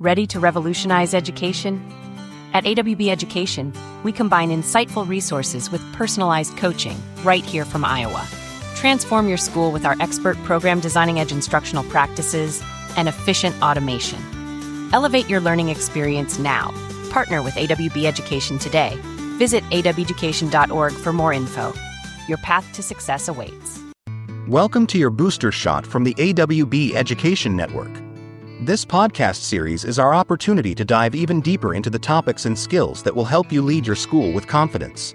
Ready to revolutionize education? At AWB Education, we combine insightful resources with personalized coaching right here from Iowa. Transform your school with our expert program designing edge instructional practices and efficient automation. Elevate your learning experience now. Partner with AWB Education today. Visit aweducation.org for more info. Your path to success awaits. Welcome to your booster shot from the AWB Education Network. This podcast series is our opportunity to dive even deeper into the topics and skills that will help you lead your school with confidence.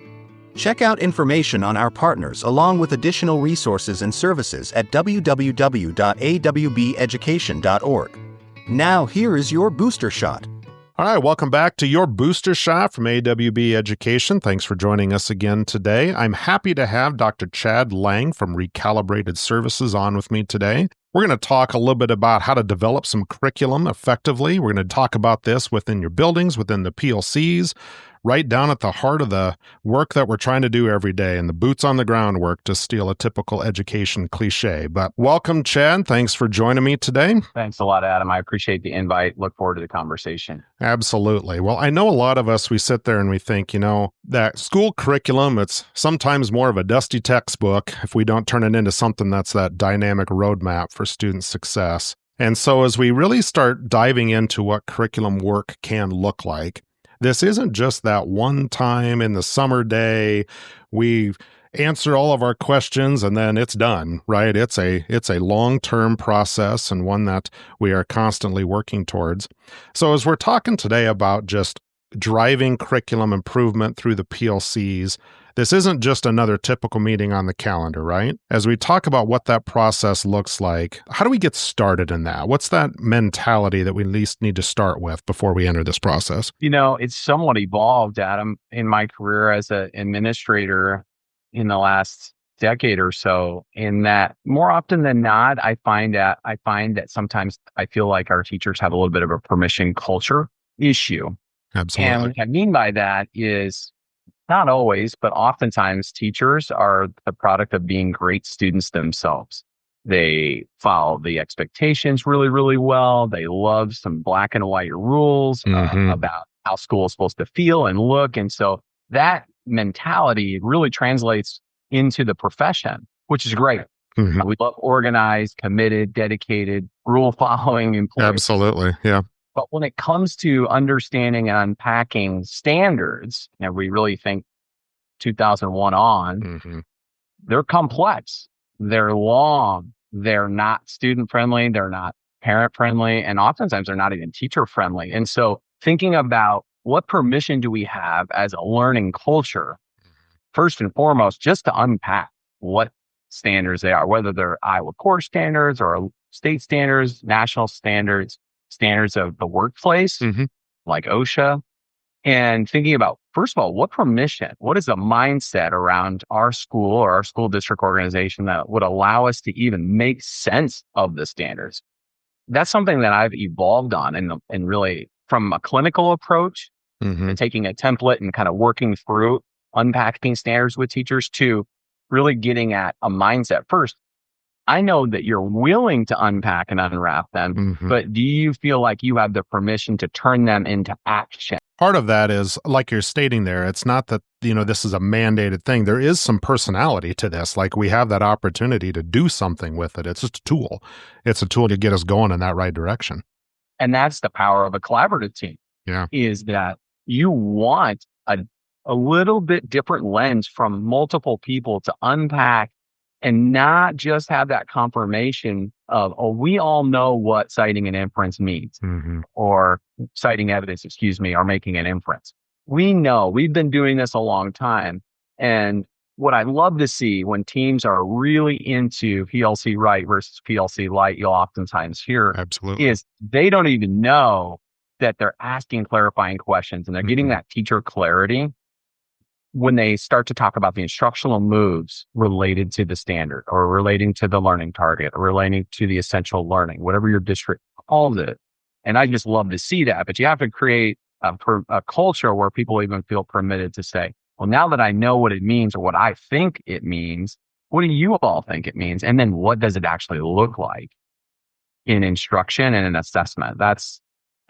Check out information on our partners along with additional resources and services at www.awbeducation.org. Now, here is your booster shot. All right, welcome back to your booster shot from AWB Education. Thanks for joining us again today. I'm happy to have Dr. Chad Lang from Recalibrated Services on with me today. We're going to talk a little bit about how to develop some curriculum effectively. We're going to talk about this within your buildings, within the PLCs, right down at the heart of the work that we're trying to do every day and the boots on the ground work, to steal a typical education cliche. But welcome, Chad. Thanks for joining me today. Thanks a lot, Adam. I appreciate the invite. Look forward to the conversation. Absolutely. Well, I know a lot of us, we sit there and we think, that school curriculum, it's sometimes more of a dusty textbook if we don't turn it into something that's that dynamic roadmap for student success. And so as we really start diving into what curriculum work can look like, this isn't just that one time in the summer day, we answer all of our questions and then it's done, right? It's a long-term process and one that we are constantly working towards. So as we're talking today about just driving curriculum improvement through the PLCs, this isn't just another typical meeting on the calendar, right? As we talk about what that process looks like, how do we get started in that? What's that mentality that we at least need to start with before we enter this process? It's somewhat evolved, Adam, in my career as an administrator in the last decade or so, in that more often than not, I find that sometimes I feel like our teachers have a little bit of a permission culture issue. Absolutely. And what I mean by that is, not always, but oftentimes teachers are the product of being great students themselves. They follow the expectations really, really well. They love some black and white rules about how school is supposed to feel and look. And so that mentality really translates into the profession, which is great. Mm-hmm. We love organized, committed, dedicated, rule-following employees. Absolutely, yeah. But when it comes to understanding and unpacking standards, and we really think 2001 on, they're complex, they're long, they're not student-friendly, they're not parent-friendly, and oftentimes they're not even teacher-friendly. And so thinking about what permission do we have as a learning culture, first and foremost, just to unpack what standards they are, whether they're Iowa core standards or state standards, national standards, standards of the workplace, like OSHA, and thinking about, first of all, what is the mindset around our school or our school district organization that would allow us to even make sense of the standards? That's something that I've evolved on and really from a clinical approach, and taking a template and kind of working through unpacking standards with teachers, to really getting at a mindset. First, I know that you're willing to unpack and unwrap them, but do you feel like you have the permission to turn them into action? Part of that is, like you're stating there, it's not that, this is a mandated thing. There is some personality to this. Like, we have that opportunity to do something with it. It's just a tool. It's a tool to get us going in that right direction. And that's the power of a collaborative team. Yeah. Is that you want a little bit different lens from multiple people to unpack, and not just have that confirmation of, we all know what citing an inference means, or citing evidence, or making an inference. We know, we've been doing this a long time. And what I love to see when teams are really into PLC right versus PLC light, you'll oftentimes hear, absolutely, is they don't even know that they're asking clarifying questions, and they're getting that teacher clarity when they start to talk about the instructional moves related to the standard, or relating to the learning target, or relating to the essential learning, whatever your district calls it. And I just love to see that. But you have to create a culture where people even feel permitted to say, well, now that I know what it means, or what I think it means, what do you all think it means? And then what does it actually look like in instruction and in assessment? That's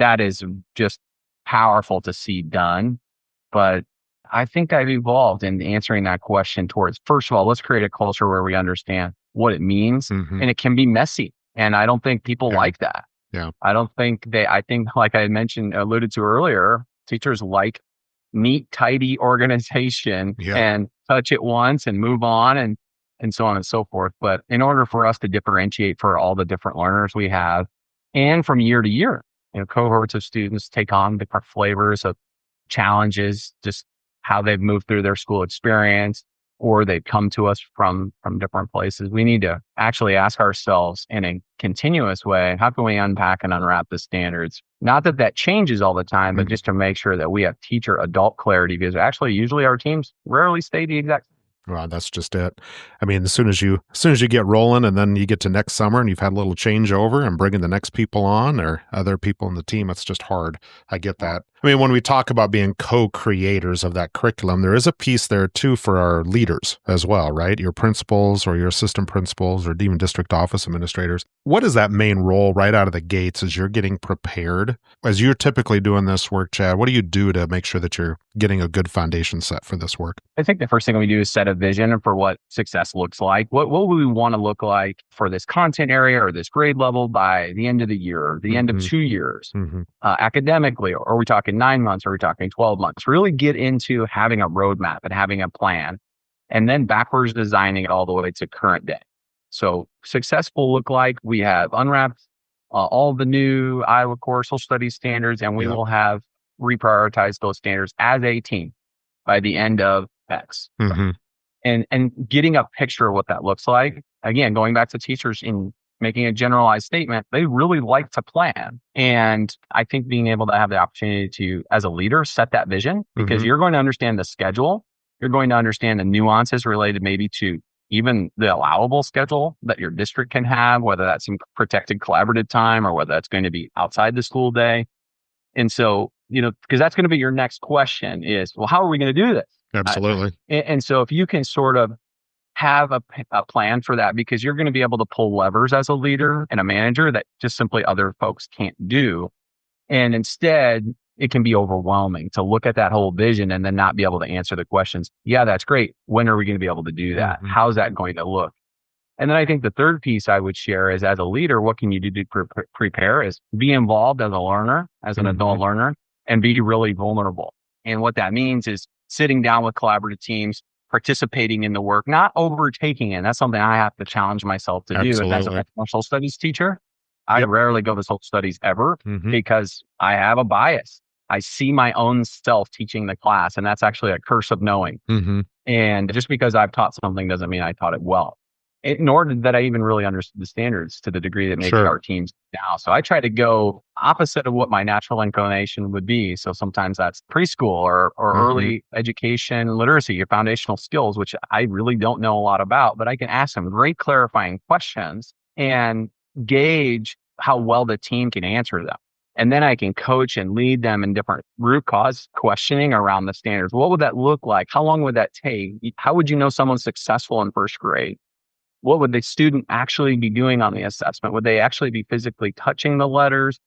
that is just powerful to see done. But I think I've evolved in answering that question towards, first of all, let's create a culture where we understand what it means, and it can be messy. And I don't think people like that. Yeah. I think like I mentioned, alluded to earlier, teachers like neat, tidy organization and touch it once and move on and so on and so forth. But in order for us to differentiate for all the different learners we have, and from year to year, cohorts of students take on different flavors of challenges, just how they've moved through their school experience, or they've come to us from different places. We need to actually ask ourselves in a continuous way, how can we unpack and unwrap the standards? Not that changes all the time, but just to make sure that we have teacher adult clarity, because actually usually our teams rarely stay the exact same. Well, that's just it. I mean, as soon as you get rolling, and then you get to next summer and you've had a little changeover and bringing the next people on or other people in the team, it's just hard. I get that. I mean, when we talk about being co-creators of that curriculum, there is a piece there too for our leaders as well, right? Your principals or your assistant principals or even district office administrators. What is that main role right out of the gates as you're getting prepared? As you're typically doing this work, Chad, what do you do to make sure that you're getting a good foundation set for this work? I think the first thing we do is set a vision for what success looks like. What would we want to look like for this content area or this grade level by the end of the year, or the end of 2 years, academically? Or are we talking 9 months? Or are we talking 12 months? Really get into having a roadmap and having a plan, and then backwards designing it all the way to current day. So success will look like we have unwrapped all the new Iowa Core Social Studies standards, and we will have reprioritized those standards as a team by the end of X. And getting a picture of what that looks like. Again, going back to teachers in making a generalized statement, they really like to plan. And I think being able to have the opportunity to, as a leader, set that vision, because you're going to understand the schedule. You're going to understand the nuances related maybe to even the allowable schedule that your district can have, whether that's some protected collaborative time or whether that's going to be outside the school day. And so, because that's going to be your next question is, well, how are we going to do this? Absolutely. And so if you can sort of have a plan for that, because you're going to be able to pull levers as a leader and a manager that just simply other folks can't do. And instead, it can be overwhelming to look at that whole vision and then not be able to answer the questions. Yeah, that's great. When are we going to be able to do that? How's that going to look? And then I think the third piece I would share is, as a leader, what can you do to prepare is be involved as a learner, as an adult learner, and be really vulnerable. And what that means is sitting down with collaborative teams, participating in the work, not overtaking it. That's something I have to challenge myself to do. And as a social studies teacher, I rarely go to social studies ever because I have a bias. I see my own self teaching the class, and that's actually a curse of knowing. And just because I've taught something doesn't mean I taught it well. Nor did that I even really understood the standards to the degree that maybe our teams now. So I try to go opposite of what my natural inclination would be. So sometimes that's preschool or early education literacy, your foundational skills, which I really don't know a lot about, but I can ask them great clarifying questions and gauge how well the team can answer them. And then I can coach and lead them in different root cause questioning around the standards. What would that look like? How long would that take? How would you know someone's successful in first grade? What would the student actually be doing on the assessment? Would they actually be physically touching the letters?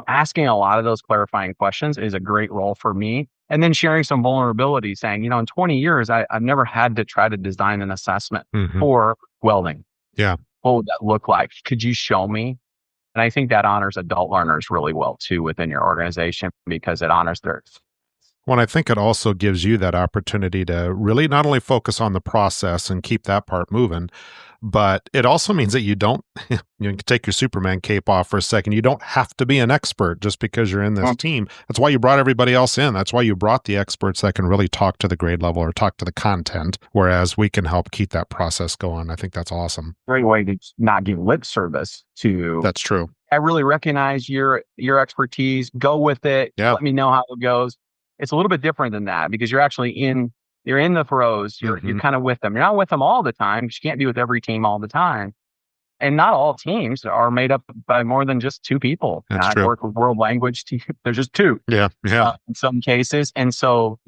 Asking a lot of those clarifying questions is a great role for me. And then sharing some vulnerability, saying, in 20 years, I've never had to try to design an assessment for welding. Yeah. What would that look like? Could you show me? And I think that honors adult learners really well too within your organization, because it honors their. Well, I think it also gives you that opportunity to really not only focus on the process and keep that part moving, but it also means that you don't, you can take your Superman cape off for a second. You don't have to be an expert just because you're in this team. That's why you brought everybody else in. That's why you brought the experts that can really talk to the grade level or talk to the content, whereas we can help keep that process going. I think that's awesome. Great way to not give lip service to. That's true. I really recognize your expertise. Go with it. Yep. Let me know how it goes. It's a little bit different than that, because you're actually you're in the throes. You're kind of with them. You're not with them all the time, because you can't be with every team all the time. And not all teams are made up by more than just two people. That's true. I work with world language team. There's just two. Yeah. In some cases. And so,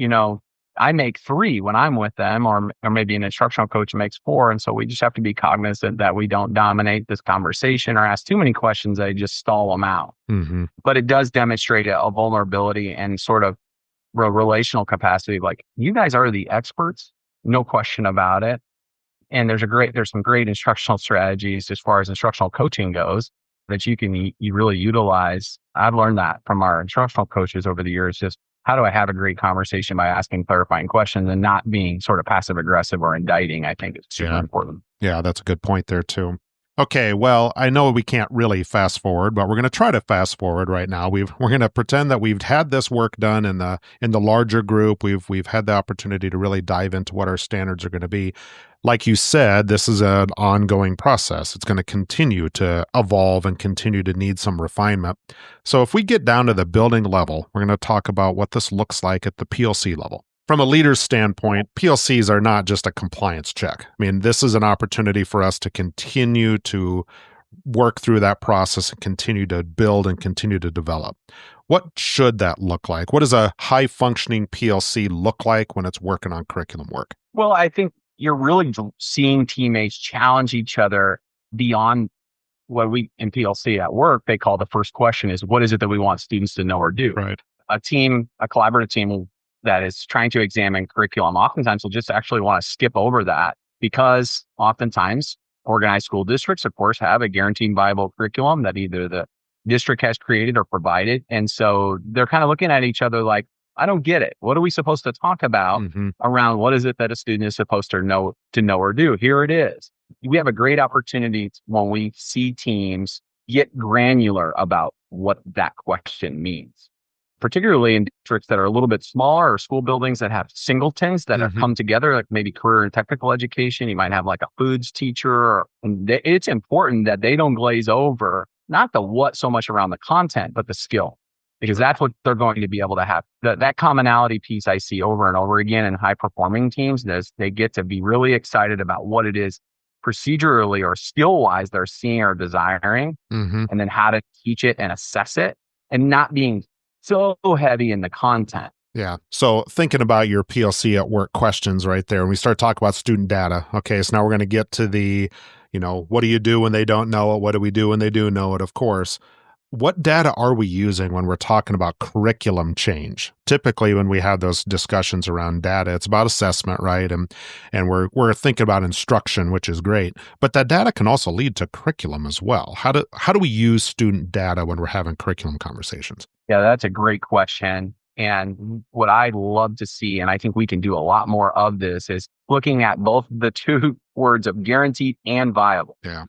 I make 3 when I'm with them, or maybe an instructional coach makes 4. And so we just have to be cognizant that we don't dominate this conversation or ask too many questions that just stall them out. Mm-hmm. But it does demonstrate a vulnerability and sort of relational capacity. Like, you guys are the experts, no question about it. And there's some great instructional strategies as far as instructional coaching goes that you really utilize. I've learned that from our instructional coaches over the years. Just how do I have a great conversation by asking clarifying questions and not being sort of passive aggressive or indicting, I think is super important. Yeah, that's a good point there too. Okay, well, I know we can't really fast forward, but we're going to try to fast forward right now. We're going to pretend that we've had this work done in the larger group. We've had the opportunity to really dive into what our standards are going to be. Like you said, this is an ongoing process. It's going to continue to evolve and continue to need some refinement. So if we get down to the building level, we're going to talk about what this looks like at the PLC level. From a leader's standpoint, PLCs are not just a compliance check. I mean, this is an opportunity for us to continue to work through that process and continue to build and continue to develop. What should that look like? What does a high-functioning PLC look like when it's working on curriculum work? Well, I think you're really seeing teammates challenge each other beyond what we in PLC at work, they call the first question is, what is it that we want students to know or do? Right. A collaborative team that is trying to examine curriculum oftentimes will just actually want to skip over that, because oftentimes organized school districts, of course, have a guaranteed viable curriculum that either the district has created or provided. And so they're kind of looking at each other like, I don't get it. What are we supposed to talk about around what is it that a student is supposed to know or do? Here it is. We have a great opportunity when we see teams get granular about what that question means, particularly in districts that are a little bit smaller or school buildings that have singletons that have come together, like maybe career and technical education. You might have like a foods teacher. And it's important that they don't glaze over, not the what so much around the content, but the skill, because that's what they're going to be able to have. That commonality piece I see over and over again in high performing teams is they get to be really excited about what it is procedurally or skill wise they're seeing or desiring, and then how to teach it and assess it, and not being so heavy in the content. Yeah. So thinking about your PLC at work questions right there, and we start talking about student data. Okay. So now we're going to get to the, what do you do when they don't know it? What do we do when they do know it? Of course. What data are we using when we're talking about curriculum change? Typically, when we have those discussions around data, it's about assessment, right? And we're thinking about instruction, which is great. But that data can also lead to curriculum as well. How do we use student data when we're having curriculum conversations? Yeah, that's a great question. And what I'd love to see, and I think we can do a lot more of this, is looking at both the two words of guaranteed and viable. Yeah.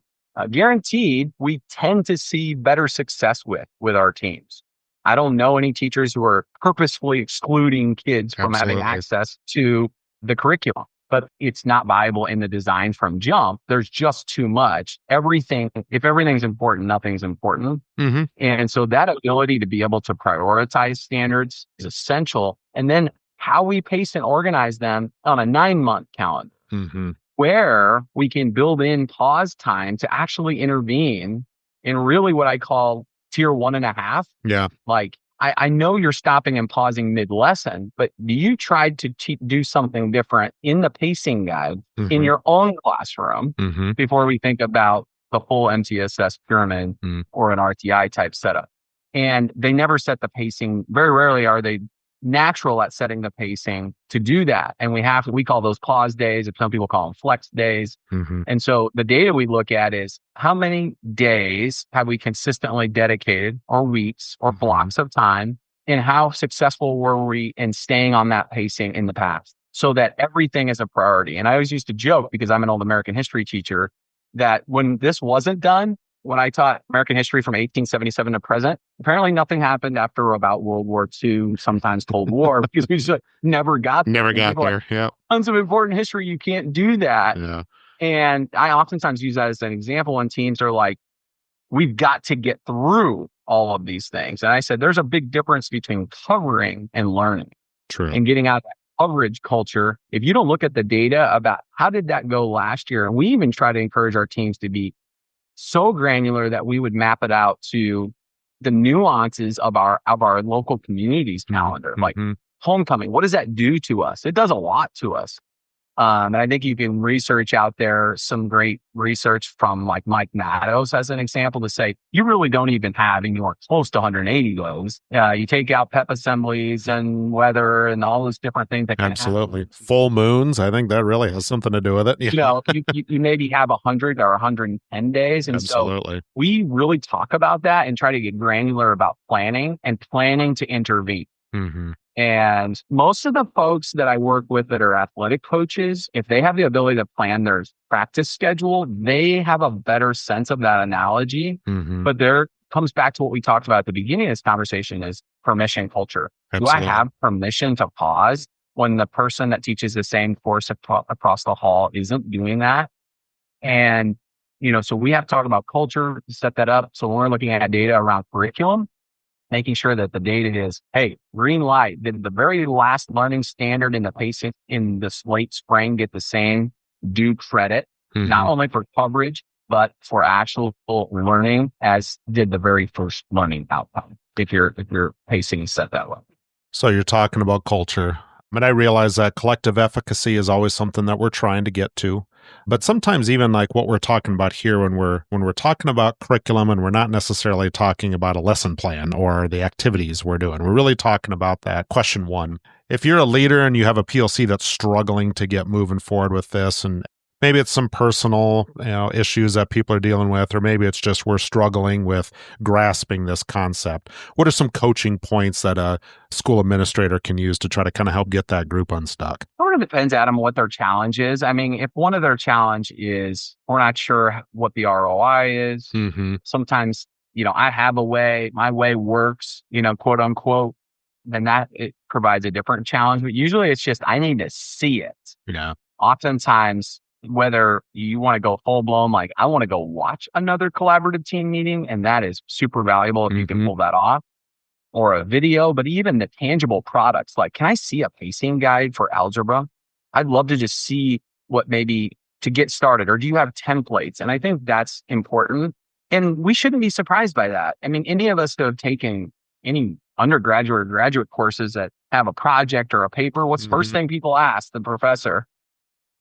Guaranteed, we tend to see better success with our teams. I don't know any teachers who are purposefully excluding kids from having access to the curriculum, but it's not viable in the design from jump. There's just too much. If everything's important, nothing's important. And so that ability to be able to prioritize standards is essential. And then how we pace and organize them on a 9-month calendar. Where we can build in pause time to actually intervene in really what I call tier 1.5. Yeah. Like, I know you're stopping and pausing mid-lesson, but you tried to do something different in the pacing guide in your own classroom before we think about the full MTSS pyramid or an RTI type setup. And they never set the pacing. Very rarely are they natural at setting the pacing to do that. And we call those pause days, some people call them flex days. And so the data we look at is how many days have we consistently dedicated, or weeks or blocks of time, and how successful were we in staying on that pacing in the past, so that everything is a priority. And I always used to joke, because I'm an old American history teacher, that when this wasn't done, when I taught American history from 1877 to present, apparently nothing happened after about World War II, sometimes Cold War, because we just never got there. Yeah. Tons of important history. You can't do that. Yeah. And I oftentimes use that as an example when teams are like, we've got to get through all of these things. And I said, there's a big difference between covering and learning. True. And getting out of that coverage culture. If you don't look at the data about how did that go last year, and we even try to encourage our teams to be so granular that we would map it out to the nuances of our local community's calendar. Like, homecoming. What does that do to us? It does a lot to us. And I think you can research out there some great research from like Mike Matos as an example to say, you really don't even have anywhere close to 180 goes. You take out pep assemblies and weather and all those different things that can Absolutely. happen. Full moons. I think that really has something to do with it. You know, you maybe have 100 or 110 days. And Absolutely. so we really talk about that and try to get granular about planning and planning to intervene. Mm-hmm. And most of the folks that I work with that are athletic coaches, if they have the ability to plan their practice schedule, they have a better sense of that analogy. Mm-hmm. But there comes back to what we talked about at the beginning of this conversation is permission culture. Absolutely. Do I have permission to pause when the person that teaches the same course across the hall isn't doing that? And, you know, so we have to talk about culture, set that up. So when we're looking at data around curriculum, making sure that the data is, hey, green light, did the very last learning standard in the pacing in this late spring get the same due credit, not only for coverage, but for actual learning as did the very first learning outcome, if your pacing is set that way. So you're talking about culture. I mean, I realize that collective efficacy is always something that we're trying to get to. But sometimes even like what we're talking about here when we're talking about curriculum and we're not necessarily talking about a lesson plan or the activities we're doing. We're really talking about that question one. If you're a leader and you have a PLC that's struggling to get moving forward with this, and maybe it's some personal, issues that people are dealing with, or maybe it's just we're struggling with grasping this concept. What are some coaching points that a school administrator can use to try to kind of help get that group unstuck? Sort of depends, Adam, what their challenge is. I mean, if one of their challenge is we're not sure what the ROI is, sometimes, I have a way, my way works, quote unquote, then that it provides a different challenge. But usually it's just, I need to see it. Yeah. Oftentimes, whether you want to go full blown, like I want to go watch another collaborative team meeting, and that is super valuable if you can pull that off, or a video, but even the tangible products, like, can I see a pacing guide for algebra? I'd love to just see what maybe to get started, or do you have templates? And I think that's important. And we shouldn't be surprised by that. I mean, any of us who have taken any undergraduate or graduate courses that have a project or a paper, what's the first thing people ask the professor?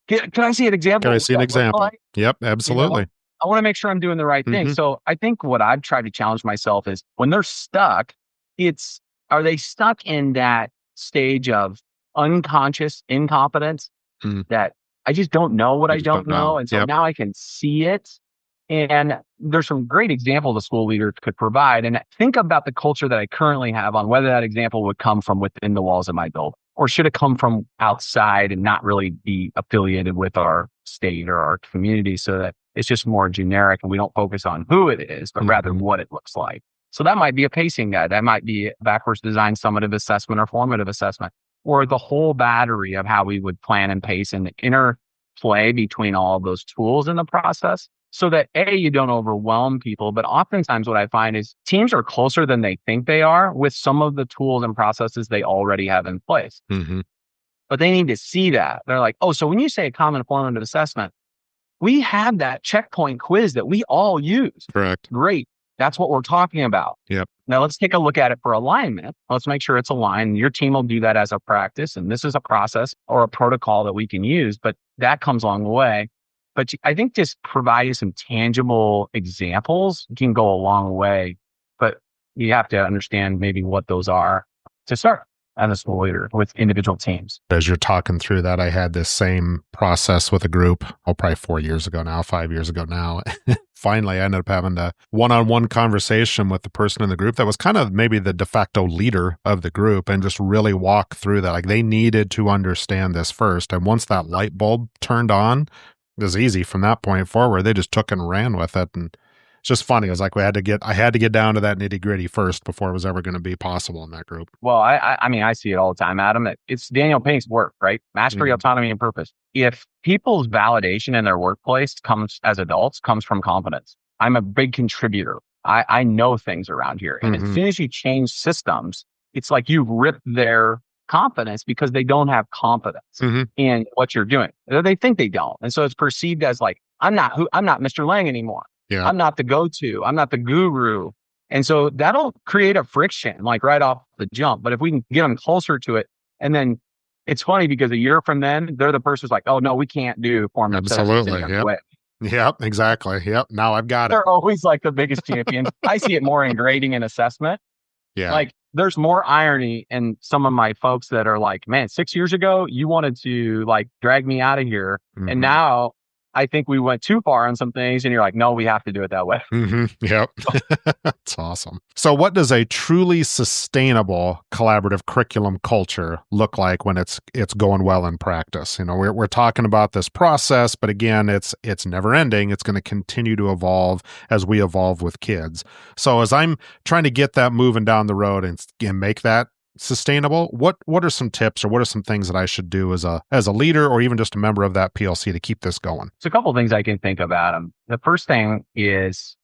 Can I see an example? Can I see an example? Like? Yep, absolutely. I want to make sure I'm doing the right thing. So I think what I've tried to challenge myself is when they're stuck, are they stuck in that stage of unconscious incompetence that I just don't know what I don't know. And so now I can see it. And there's some great examples a school leader could provide. And think about the culture that I currently have on whether that example would come from within the walls of my building, or should it come from outside and not really be affiliated with our state or our community, so that it's just more generic and we don't focus on who it is, but rather what it looks like. So that might be a pacing guide. That might be a backwards design summative assessment or formative assessment, or the whole battery of how we would plan and pace and the interplay between all of those tools in the process, so that you don't overwhelm people. But oftentimes what I find is teams are closer than they think they are with some of the tools and processes they already have in place. But they need to see that. They're like, oh, so when you say a common formative assessment, we have that checkpoint quiz that we all use. Correct. Great. That's what we're talking about. Yep. Now let's take a look at it for alignment. Let's make sure it's aligned. Your team will do that as a practice. And this is a process or a protocol that we can use, but that comes along the way. But I think just providing some tangible examples can go a long way. But you have to understand maybe what those are to start as a school leader with individual teams. As you're talking through that, I had this same process with a group, probably 5 years ago now. Finally, I ended up having a one-on-one conversation with the person in the group that was kind of maybe the de facto leader of the group, and just really walk through that. Like, they needed to understand this first. And once that light bulb turned on, it was easy from that point forward. They just took and ran with it. And it's just funny. It was like I had to get down to that nitty gritty first before it was ever going to be possible in that group. Well, I mean, I see it all the time, Adam. It's Daniel Pink's work, right? Mastery, autonomy, and purpose. If people's validation in their workplace comes from competence. I'm a big contributor. I know things around here. And as soon as you change systems, it's like you've ripped their confidence because they don't have confidence in what you're doing. They think they don't. And so it's perceived as like, I'm not Mr. Lang anymore. Yeah. I'm not the go-to. I'm not the guru. And so that'll create a friction like right off the jump. But if we can get them closer to it And then it's funny because a year from then, they're the person who's like, oh, no, we can't do formative Absolutely. assessment. Yep, exactly. Yep, now I've got it. They're always like the biggest champions. I see it more in grading and assessment. Yeah. Like there's more irony in some of my folks that are like, man, 6 years ago, you wanted to like drag me out of here. Mm-hmm. And now I think we went too far on some things. And you're like, no, we have to do it that way. Mm-hmm. Yep. That's awesome. So what does a truly sustainable collaborative curriculum culture look like when it's going well in practice? You know, we're talking about this process, but again, it's never ending. It's going to continue to evolve as we evolve with kids. So as I'm trying to get that moving down the road and make that sustainable, what are some tips or what are some things that I should do as a leader or even just a member of that PLC to keep this going? So a couple of things I can think about them. The first thing is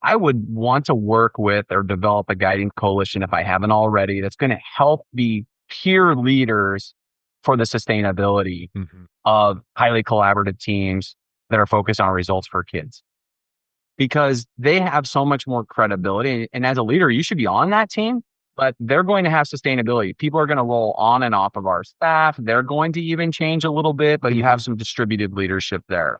I would want to work with or develop a guiding coalition if I haven't already that's going to help be peer leaders for the sustainability of highly collaborative teams that are focused on results for kids. Because they have so much more credibility. And as a leader, you should be on that team. But they're going to have sustainability. People are going to roll on and off of our staff. They're going to even change a little bit, but you have some distributed leadership there.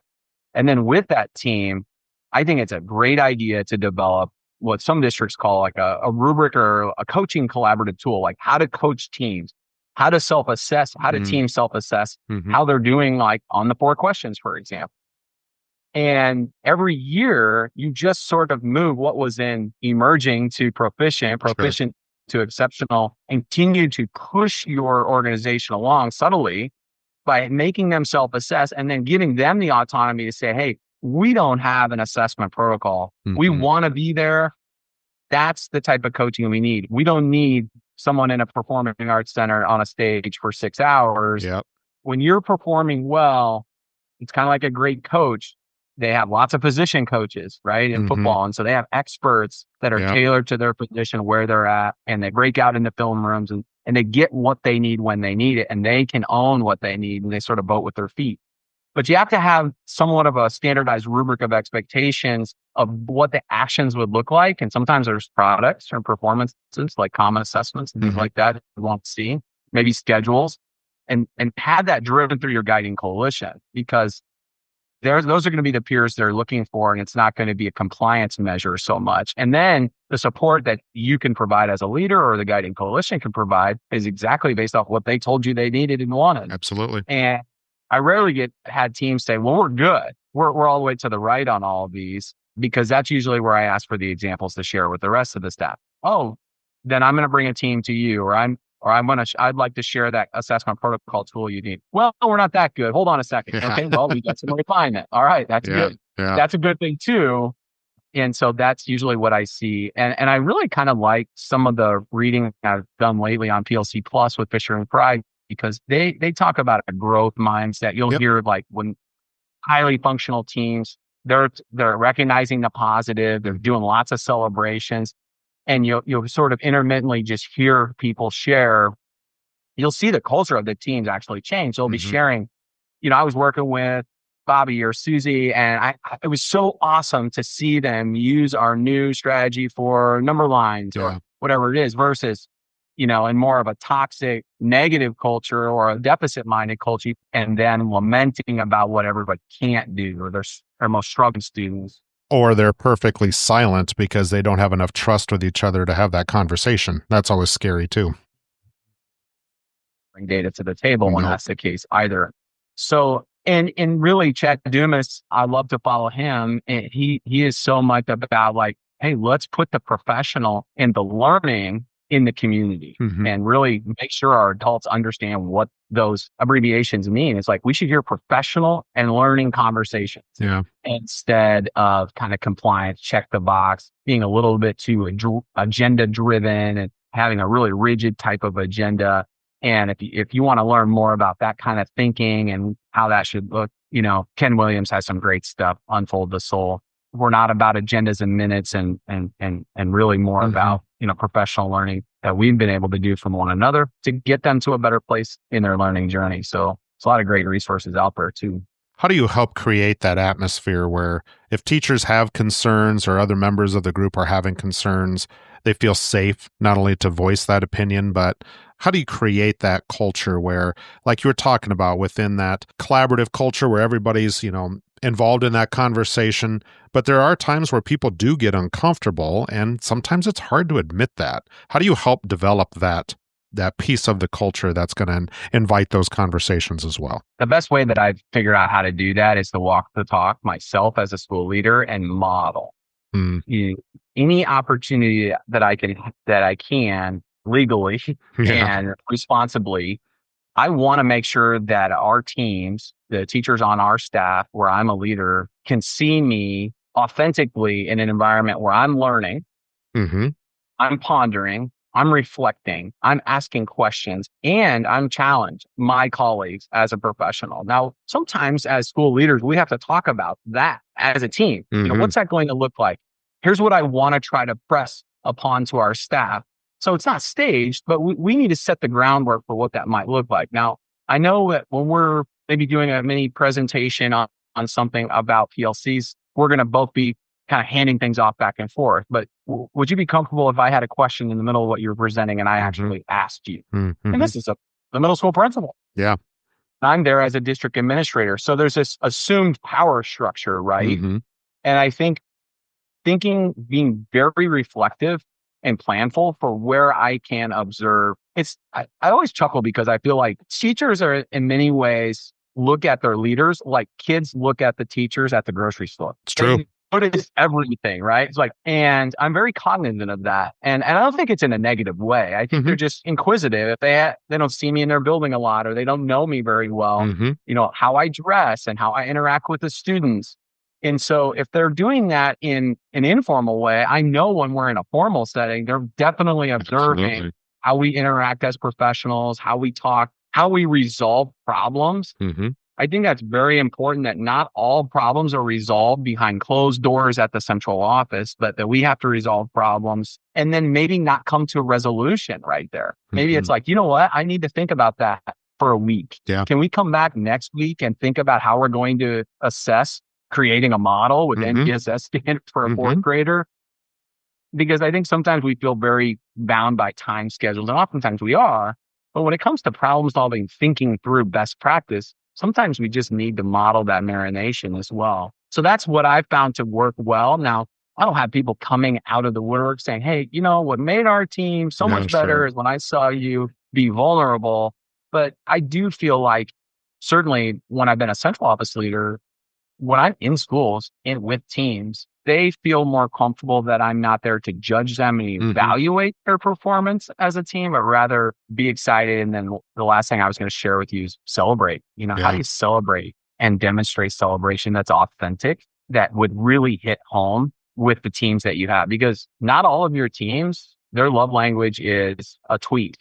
And then with that team, I think it's a great idea to develop what some districts call like a rubric or a coaching collaborative tool, like how to coach teams, how to self-assess, how to team self-assess, how they're doing like on the 4 questions, for example. And every year you just sort of move what was in emerging to proficient to exceptional, and continue to push your organization along subtly by making them self-assess and then giving them the autonomy to say, hey, we don't have an assessment protocol. We want to be there. That's the type of coaching we need. We don't need someone in a performing arts center on a stage for 6 hours. Yep. When you're performing well, it's kind of like a great coach. They have lots of position coaches, right, in football. And so they have experts that are tailored to their position, where they're at, and they break out into film rooms and they get what they need when they need it, and they can own what they need, and they sort of vote with their feet. But you have to have somewhat of a standardized rubric of expectations of what the actions would look like. And sometimes there's products or performances like common assessments and things like that you want to see, maybe schedules, and have that driven through your guiding coalition, because those are going to be the peers they're looking for, and it's not going to be a compliance measure so much. And then the support that you can provide as a leader or the guiding coalition can provide is exactly based off what they told you they needed and wanted. Absolutely. And I rarely had teams say, well, we're good. We're all the way to the right on all of these, because that's usually where I ask for the examples to share with the rest of the staff. Oh, then I'm going to bring a team to you, or I'd like to share that assessment protocol tool you need. Well, we're not that good. Hold on a second. Okay, well, we got some refinement. All right, that's good. Yeah. That's a good thing too. And so that's usually what I see. And I really kind of like some of the reading I've done lately on PLC Plus with Fisher and Fry, because they talk about a growth mindset. You'll hear like when highly functional teams, they're recognizing the positive, they're doing lots of celebrations. And you'll sort of intermittently just hear people share. You'll see the culture of the teams actually change. They'll be sharing, I was working with Bobby or Susie, and it was so awesome to see them use our new strategy for number lines or whatever it is versus, in more of a toxic, negative culture or a deficit-minded culture, and then lamenting about what everybody can't do or their most struggling students. Or they're perfectly silent because they don't have enough trust with each other to have that conversation. That's always scary too. Bring data to the table when that's the case either. So, and really Chad Dumas, I love to follow him. And he is so much about like, hey, let's put the professional and the learning in the community and really make sure our adults understand what those abbreviations mean. It's like, we should hear professional and learning conversations instead of kind of compliance, check the box, being a little bit too agenda driven and having a really rigid type of agenda. And if you want to learn more about that kind of thinking and how that should look, Ken Williams has some great stuff, Unfold the Soul. We're not about agendas and minutes and really more about, professional learning that we've been able to do from one another to get them to a better place in their learning journey. So it's a lot of great resources out there too. How do you help create that atmosphere where if teachers have concerns or other members of the group are having concerns, they feel safe not only to voice that opinion, but how do you create that culture where, like you were talking about, within that collaborative culture where everybody's, involved in that conversation, but there are times where people do get uncomfortable, and sometimes it's hard to admit that. How do you help develop that piece of the culture that's going to invite those conversations as well? The best way that I've figured out how to do that is to walk the talk myself as a school leader and model. Any opportunity that I can legally and responsibly, I want to make sure that our teams, the teachers on our staff where I'm a leader, can see me authentically in an environment where I'm learning, I'm pondering, I'm reflecting, I'm asking questions, and I'm challenged my colleagues as a professional. Now, sometimes as school leaders, we have to talk about that as a team. What's that going to look like? Here's what I want to try to press upon to our staff. So it's not staged, but we need to set the groundwork for what that might look like. Now, I know that when we're maybe doing a mini presentation on something about PLCs, we're going to both be kind of handing things off back and forth. But would you be comfortable if I had a question in the middle of what you were presenting and I actually asked you? And this is the middle school principal. Yeah. I'm there as a district administrator. So there's this assumed power structure, right? And I think being very reflective and planful for where I can observe. I always chuckle because I feel like teachers are in many ways look at their leaders like kids look at the teachers at the grocery store. It's true. They notice everything, right? It's like, and I'm very cognizant of that. And I don't think it's in a negative way. I think they're just inquisitive. If they don't see me in their building a lot or they don't know me very well, how I dress and how I interact with the students. And so if they're doing that in an informal way, I know when we're in a formal setting, they're definitely observing how we interact as professionals, how we talk, how we resolve problems. I think that's very important that not all problems are resolved behind closed doors at the central office, but that we have to resolve problems and then maybe not come to a resolution right there. Maybe it's like, you know what? I need to think about that for a week. Yeah. Can we come back next week and think about how we're going to assess creating a model with NPSS standards for a fourth grader? Because I think sometimes we feel very bound by time schedules, and oftentimes we are. But when it comes to problem solving, thinking through best practice, sometimes we just need to model that marination as well. So that's what I've found to work well. Now, I don't have people coming out of the woodwork saying, hey, what made our team so much better is when I saw you be vulnerable. But I do feel like certainly when I've been a central office leader, when I'm in schools and with teams, they feel more comfortable that I'm not there to judge them and evaluate their performance as a team, but rather be excited. And then the last thing I was going to share with you is celebrate. How do you celebrate and demonstrate celebration that's authentic, that would really hit home with the teams that you have? Because not all of your teams, their love language is a tweet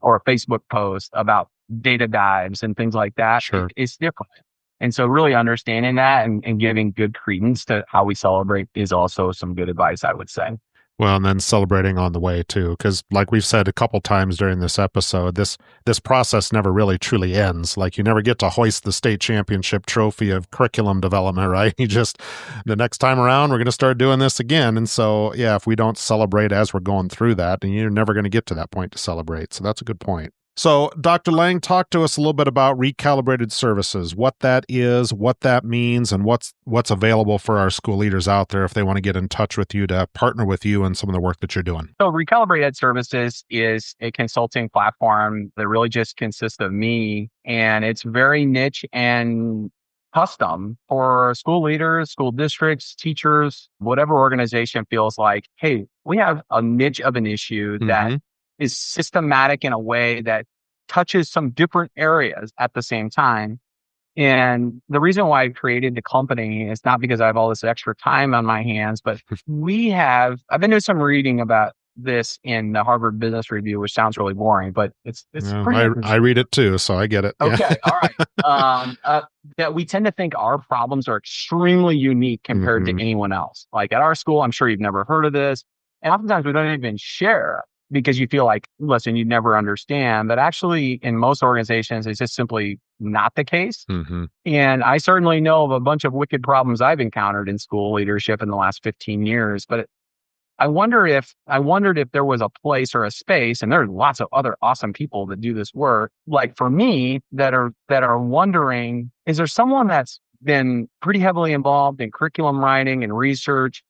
or a Facebook post about data dives and things like that. It's different. And so really understanding that and giving good credence to how we celebrate is also some good advice, I would say. Well, and then celebrating on the way too, because like we've said a couple times during this episode, this process never really truly ends. Like you never get to hoist the state championship trophy of curriculum development, right? You just, the next time around, we're going to start doing this again. And so, yeah, if we don't celebrate as we're going through that, then you're never going to get to that point to celebrate. So that's a good point. So, Dr. Lang, talk to us a little bit about recalibrated services, what that is, what that means, and what's available for our school leaders out there if they want to get in touch with you to partner with you in some of the work that you're doing. So, Recalibrated Services is a consulting platform that really just consists of me, and it's very niche and custom for school leaders, school districts, teachers, whatever organization feels like, hey, we have a niche of an issue that is systematic in a way that touches some different areas at the same time. And the reason why I created the company is not because I have all this extra time on my hands, but I've been doing some reading about this in the Harvard Business Review, which sounds really boring, but it's pretty I read it too, so I get it. Okay. All right. That we tend to think our problems are extremely unique compared to anyone else. Like at our school, I'm sure you've never heard of this. And oftentimes we don't even share because you feel like, listen, you'd never understand. But actually, in most organizations, it's just simply not the case. And I certainly know of a bunch of wicked problems I've encountered in school leadership in the last 15 years. But I wondered if there was a place or a space, and there's lots of other awesome people that do this work, like for me, that are wondering, is there someone that's been pretty heavily involved in curriculum writing and research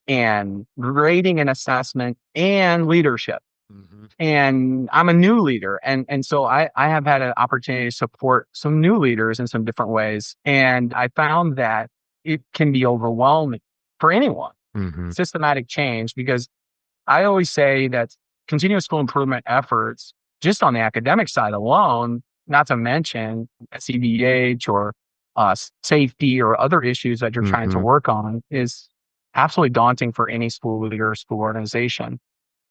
and grading and assessment and leadership? Mm-hmm. And I'm a new leader. And so I have had an opportunity to support some new leaders in some different ways. And I found that it can be overwhelming for anyone. Mm-hmm. Systematic change, because I always say that continuous school improvement efforts, just on the academic side alone, not to mention CDH or safety or other issues that you're trying to work on, is absolutely daunting for any school leader or school organization.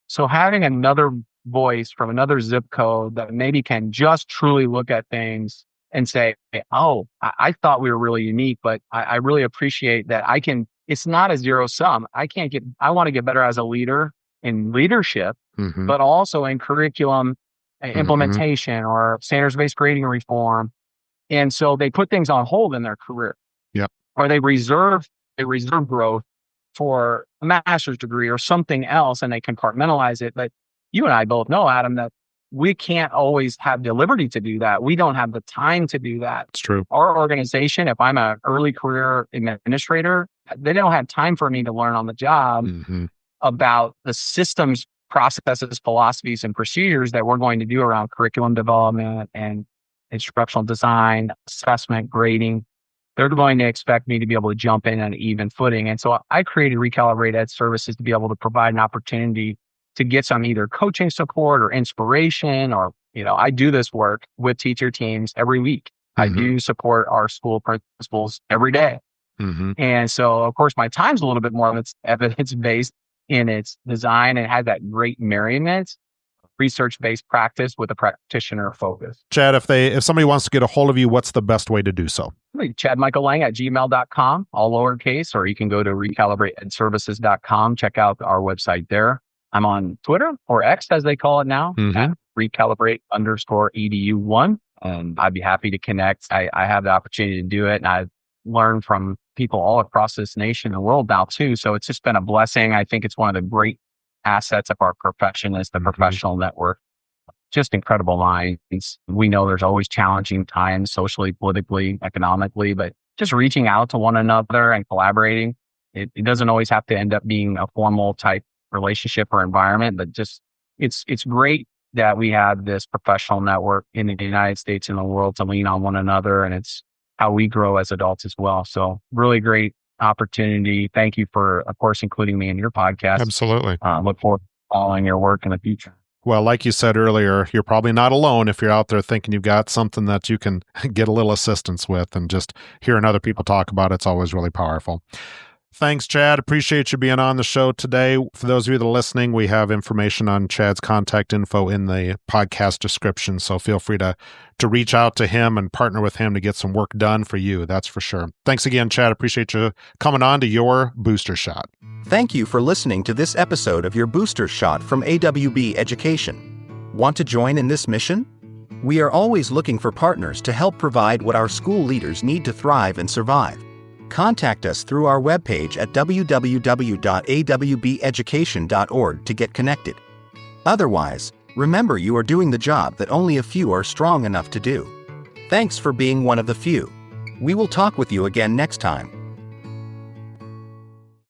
So having another voice from another zip code that maybe can just truly look at things and say, oh, I thought we were really unique, but I really appreciate that it's not a zero sum. I want to get better as a leader in leadership, but also in curriculum implementation or standards-based grading reform. And so they put things on hold in their career. Yep. Or they reserve growth for a master's degree or something else, and they compartmentalize it. But you and I both know, Adam, that we can't always have the liberty to do that. We don't have the time to do that. It's true. Our organization, if I'm an early career administrator, they don't have time for me to learn on the job about the systems, processes, philosophies, and procedures that we're going to do around curriculum development and instructional design, assessment, grading. They're going to expect me to be able to jump in on an even footing. And so I created Recalibrate Services to be able to provide an opportunity to get some either coaching support or inspiration, or, I do this work with teacher teams every week. I do support our school principals every day. And so, of course, my time's a little bit more evidence-based in its design, and has that great merriment, research-based practice with a practitioner focus. Chad, if somebody wants to get a hold of you, what's the best way to do so? ChadMichaelLang@gmail.com, all lowercase, or you can go to recalibrateedservices.com, check out our website there. I'm on Twitter, or X as they call it now, at recalibrate_edu1. And I'd be happy to connect. I have the opportunity to do it, and I've learned from people all across this nation and world now too. So it's just been a blessing. I think it's one of the great assets of our profession is the professional network. Just incredible minds. We know there's always challenging times socially, politically, economically, but just reaching out to one another and collaborating. It doesn't always have to end up being a formal type relationship or environment, but just it's great that we have this professional network in the United States and the world to lean on one another. And it's how we grow as adults as well. So really great opportunity. Thank you for, of course, including me in your podcast. Absolutely. Look forward to following your work in the future. Well, like you said earlier, you're probably not alone if you're out there thinking you've got something that you can get a little assistance with, and just hearing other people talk about it's always really powerful. Thanks, Chad. Appreciate you being on the show today. For those of you that are listening, we have information on Chad's contact info in the podcast description, so feel free to reach out to him and partner with him to get some work done for you, that's for sure. Thanks again, Chad. Appreciate you coming on to your Booster Shot. Thank you for listening to this episode of your Booster Shot from AWB Education. Want to join in this mission? We are always looking for partners to help provide what our school leaders need to thrive and survive. Contact us through our webpage at www.awbeducation.org to get connected. Otherwise, remember you are doing the job that only a few are strong enough to do. Thanks for being one of the few. We will talk with you again next time.